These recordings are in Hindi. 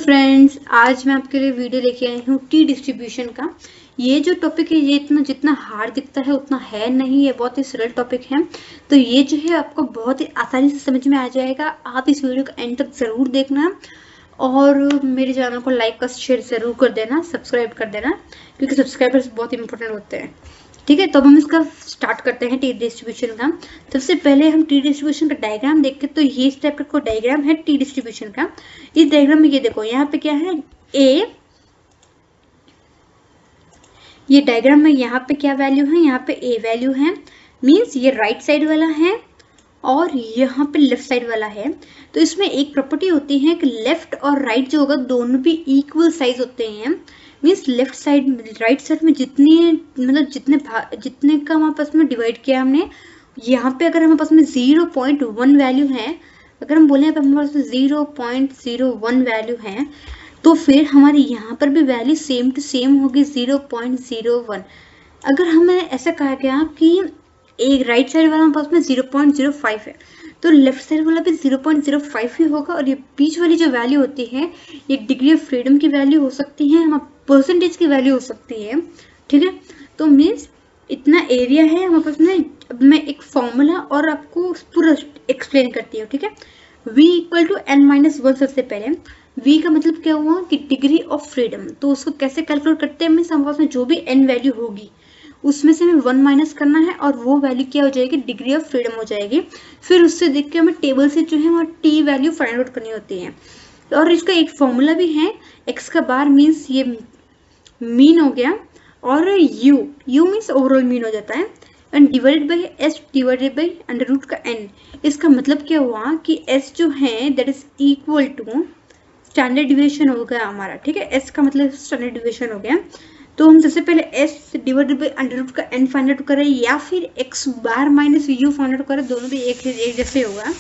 फ्रेंड्स, आज मैं आपके लिए वीडियो लेके आई हूँ टी डिस्ट्रीब्यूशन का। ये जो टॉपिक है ये इतना जितना हार्ड दिखता है उतना है नहीं, ये बहुत ही सरल टॉपिक है। तो ये जो है आपको बहुत ही आसानी से समझ में आ जाएगा। आप इस वीडियो को एंड तक ज़रूर देखना और मेरे चैनल को लाइक और शेयर ज़रूर कर देना, सब्सक्राइब कर देना, क्योंकि सब्सक्राइबर्स बहुत इंपॉर्टेंट होते हैं। ठीक है, तो अब हम इसका स्टार्ट करते हैं टी डिस्ट्रीब्यूशन का। सबसे पहले हम टी डिस्ट्रीब्यूशन का डायग्राम देख के, तो ये इस टाइप का डायग्राम है टी डिस्ट्रीब्यूशन का। इस डायग्राम में ये देखो, यहाँ पे क्या है ए, ये डायग्राम में यहाँ पे क्या वैल्यू है, यहाँ पे ए वैल्यू है, मीन्स ये राइट साइड वाला है और यहाँ पे लेफ्ट साइड वाला है। तो इसमें एक प्रॉपर्टी होती है कि लेफ्ट और राइट जो होगा दोनों भी इक्वल साइज होते हैं। Means left side right side में जितने का हमारे पास में डिवाइड किया हमने, यहाँ पे अगर हमारे पास में 0.1 वैल्यू है, अगर हम बोले हमारे पास में 0.01 वैल्यू है, तो फिर हमारी यहाँ पर भी वैल्यू सेम टू सेम होगी 0.01। अगर हमें ऐसा कहा गया कि एक राइट साइड वाला हमारे पास में 0.05 है, तो लेफ्ट साइड वाला भी 0.05 ही होगा। और ये बीच वाली जो वैल्यू होती है ये डिग्री ऑफ फ्रीडम की वैल्यू हो सकती है, हमारा परसेंटेज की वैल्यू हो सकती है। ठीक है, तो मीन्स इतना एरिया है हमारे पास में। अब मैं एक फॉर्मूला और आपको पूरा एक्सप्लेन करती हूँ। ठीक है, v इक्वल टू n-1। सबसे पहले v का मतलब क्या हुआ कि डिग्री ऑफ फ्रीडम, तो उसको कैसे कैलकुलेट करते हैं। मीन्स हमारे पास में जो भी n वैल्यू होगी उसमें से हमें 1 माइनस करना है और वो वैल्यू क्या हो जाएगी, डिग्री ऑफ फ्रीडम हो जाएगी। फिर उससे देख के हमें टेबल से जो है वहाँ टी वैल्यू फाइंड आउट करनी होती है। और इसका एक फॉर्मूला भी है, x का बार मीन्स ये मीन हो गया, और u मीन्स ओवरऑल मीन हो जाता है, and divided by s divided by under root का n। इसका मतलब क्या हुआ कि s जो है that is equal to standard deviation हो गया हमारा। ठीक है, s का मतलब स्टैंडर्ड डिविएशन हो गया। तो हम सबसे पहले s divided by under root का n फाइंड आउट करें या फिर x bar minus u find out करें, दोनों भी एक जैसे होगा।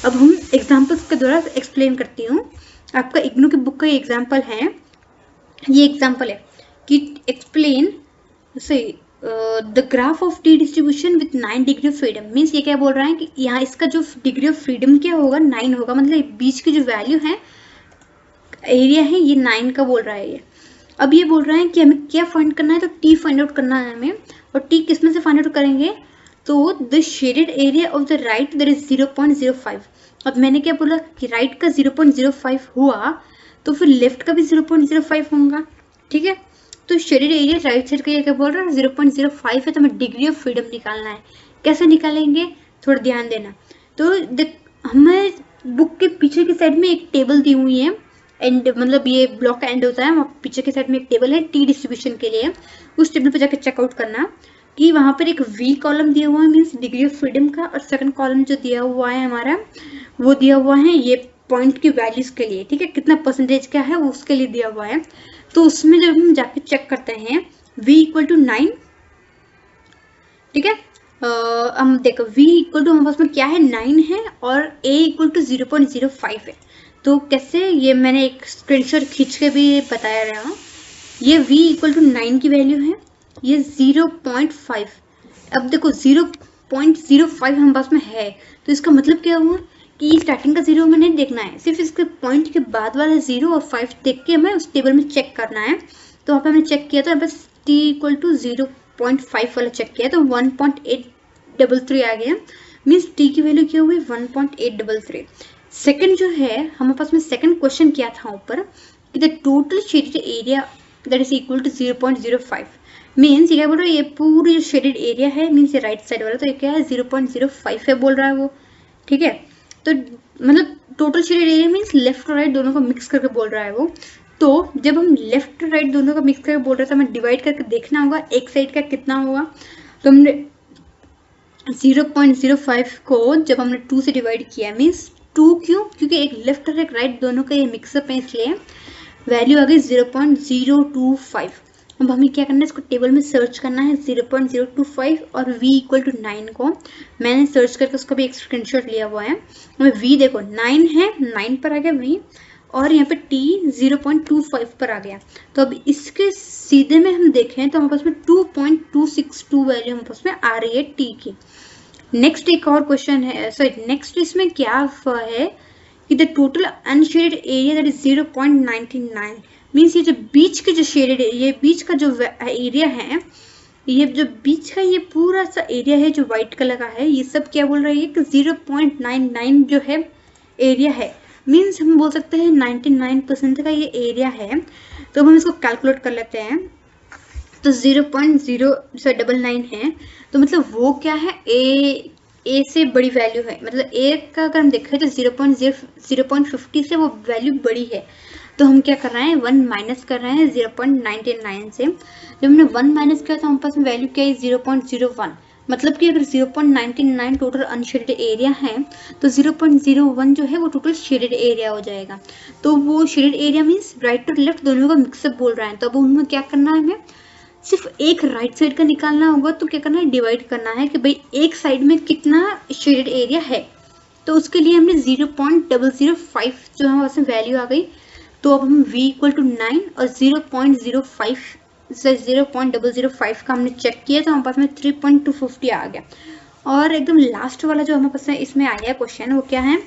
अब हम एग्जाम्पल्स के द्वारा एक्सप्लेन करती हूँ। आपका इग्नू की बुक का एग्जाम्पल है, ये एग्जाम्पल है कि explain the graph of T distribution with 9 degree of freedom. Means ये क्या बोल रहा है कि यहाँ इसका जो डिग्री ऑफ फ्रीडम क्या होगा, 9 होगा। मतलब बीच की जो वैल्यू है, एरिया है, ये 9 का बोल रहा है ये। अब ये बोल रहा है कि हमें क्या फाइंड करना है, तो टी फाइंड आउट करना है हमें। और टी किस में से फाइंड आउट करेंगे, तो the shaded area of the right that is 0.05। अब मैंने क्या बोला कि राइट का 0.05 हुआ, तो फिर लेफ्ट का भी 0.05 होगा। ठीक है, तो शेडेड एरिया राइट साइड का ये क्या बोल रहा है 0.05 है, तो हमें डिग्री ऑफ फ्रीडम निकालना है। कैसे निकालेंगे, थोड़ा ध्यान देना। तो हमें बुक के पीछे की साइड में एक टेबल दी हुई है, एंड मतलब ये ब्लॉक का एंड होता है, वहाँ पीछे के साइड में एक टेबल है टी डिस्ट्रीब्यूशन के लिए। उस टेबल पे जाके चेकआउट करना कि वहाँ पर एक वी कॉलम दिया हुआ है मीन्स डिग्री ऑफ फ्रीडम का, और सेकंड कॉलम जो दिया हुआ है हमारा वो दिया हुआ है ये पॉइंट की वैल्यूज के लिए। ठीक है, कितना परसेंटेज का है वो उसके लिए दिया हुआ है। तो उसमें जब हम जाके चेक करते हैं v इक्वल टू 9। ठीक है, हम देखो v इक्वल टू हमारे पास में क्या है, 9 है, और a इक्वल टू 0.05 है। तो कैसे, ये मैंने एक स्क्रीनशॉट खींच के भी बताया रहा हूँ। ये v इक्वल टू 9 की वैल्यू है, ये 0.5। अब देखो 0.05 हमारे पास में है, तो इसका मतलब क्या हुआ कि स्टार्टिंग का 0 हमें नहीं देखना है, सिर्फ इसके पॉइंट के बाद वाला 0 और 5 देख के हमें उस टेबल में चेक करना है। तो वहाँ पे हमने चेक किया, तो यहाँ पे t इक्वल टू 0.5 वाला चेक किया, तो 1.833 आ गया। मीन्स t की वैल्यू क्या हुई, 1.833। सेकंड जो है हमारे पास में सेकंड क्वेश्चन किया था ऊपर कि the total shaded area that is equal to 0.05। Means ये क्या बोल रहा है, ये पूरी जो शेडेड एरिया है मीन्स ये राइट साइड वाला, तो ये क्या है 0.05 है बोल रहा है वो। ठीक है, तो मतलब total shaded area means left और राइट दोनों को मिक्स करके बोल रहा है वो। तो जब हम लेफ्ट और राइट दोनों को मिक्स करके बोल रहे हैं, तो हमें डिवाइड करके देखना होगा एक साइड का कितना होगा। तो हमने 0.05 को जब हमने 2 से डिवाइड किया, मीन्स 2 क्यों, क्योंकि एक लेफ्ट और एक राइट दोनों का ये मिक्सअप है, इसलिए वैल्यू आ गई 0.025। अब हमें क्या करना है, इसको टेबल में सर्च करना है 0.025 और v इक्वल टू 9 को मैंने सर्च करके उसका भी एक स्क्रीनशॉट लिया हुआ है। हमें v देखो 9 है, 9 पर आ गया v, और यहाँ पे t 0.25 पर आ गया। तो अब इसके सीधे में हम देखें तो हमारे पास में 2.262 वैल्यू हमारे पास में आ रही है t की। नेक्स्ट एक और क्वेश्चन है, सॉरी नेक्स्ट इसमें क्या है कि the total unshielded area that is 0.99 means ये जो बीच के जो शेडेड ये बीच का जो एरिया है, ये जो बीच का ये पूरा सा एरिया है जो व्हाइट कलर का है, ये सब क्या बोल रही है कि 0.99 जो है एरिया है, मीन्स हम बोल सकते हैं 99% का ये एरिया है। तो हम इसको कैलकुलेट कर लेते हैं। तो 0.099 है, तो मतलब वो क्या है, ए से बड़ी वैल्यू है, मतलब ए का अगर हम देखें तो 0.50 से वो वैल्यू बड़ी है। तो हम क्या कर रहे हैं, 1 माइनस कर रहे हैं 0.99 से। जब हमने 1 माइनस किया तो हमारे पास वैल्यू क्या है 0.01, मतलब कि अगर 0.99 टोटल अनशेडेड एरिया है तो 0.01 जो है वो टोटल शेडेड एरिया हो जाएगा। तो वो शेडेड एरिया मीन्स राइट और लेफ्ट दोनों का मिक्सअप बोल रहा है। तो अब उनमें क्या करना है, हमें सिर्फ एक राइट साइड का निकालना होगा। तो क्या करना है, डिवाइड करना है कि भाई एक साइड में कितना शेडेड एरिया है। तो उसके लिए हमने 0.005 जो हमारे पास वैल्यू आ गई। तो अब हम v इक्वल टू 9 और 0.005 का हमने चेक किया तो हमारे पास में 3.250 आ गया। और एकदम लास्ट वाला जो हमारे पास इसमें आया क्वेश्चन वो क्या है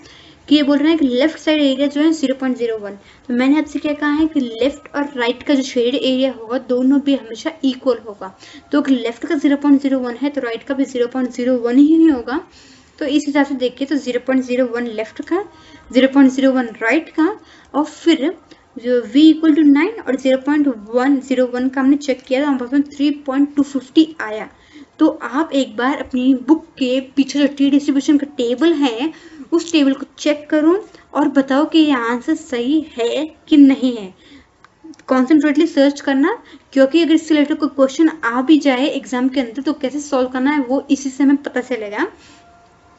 कि ये बोल रहे हैं कि लेफ्ट साइड एरिया जो है 0.01। तो मैंने आपसे क्या कहा है कि लेफ्ट और राइट का जो शेडेड एरिया होगा दोनों भी हमेशा इक्वल होगा। तो अगर लेफ्ट का 0.01 है तो राइट का भी 0.01 ही होगा। तो इस हिसाब से देखिए तो 0.01 लेफ्ट का, 0.01 राइट का, और फिर जो v इक्वल टू 9 और 0.101 का हमने चेक किया तो हमारे पास में 3.250 आया। तो आप एक बार अपनी बुक के पीछे जो टी डिस्ट्रीब्यूशन का टेबल है उस टेबल को चेक करो और बताओ कि ये आंसर सही है कि नहीं है। कॉन्सेंट्रेटली सर्च करना, क्योंकि अगर इससे रिलेटेड कोई क्वेश्चन आ भी जाए एग्जाम के अंदर तो कैसे सॉल्व करना है वो इसी से हमें पता चलेगा।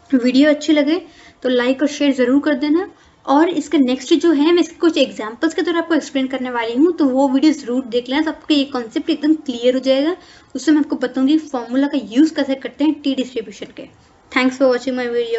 वीडियो अच्छी लगे तो लाइक और शेयर जरूर कर देना। और इसका नेक्स्ट जो है मैं इसके कुछ एग्जांपल्स के द्वारा आपको एक्सप्लेन करने वाली हूँ, तो वो वीडियो जरूर देख लेना, तो आपको ये कॉन्सेप्ट एकदम क्लियर हो जाएगा। उससे मैं आपको बताऊंगी फॉर्मूला का यूज कैसे करते हैं टी डिस्ट्रीब्यूशन के। Thanks for watching my video.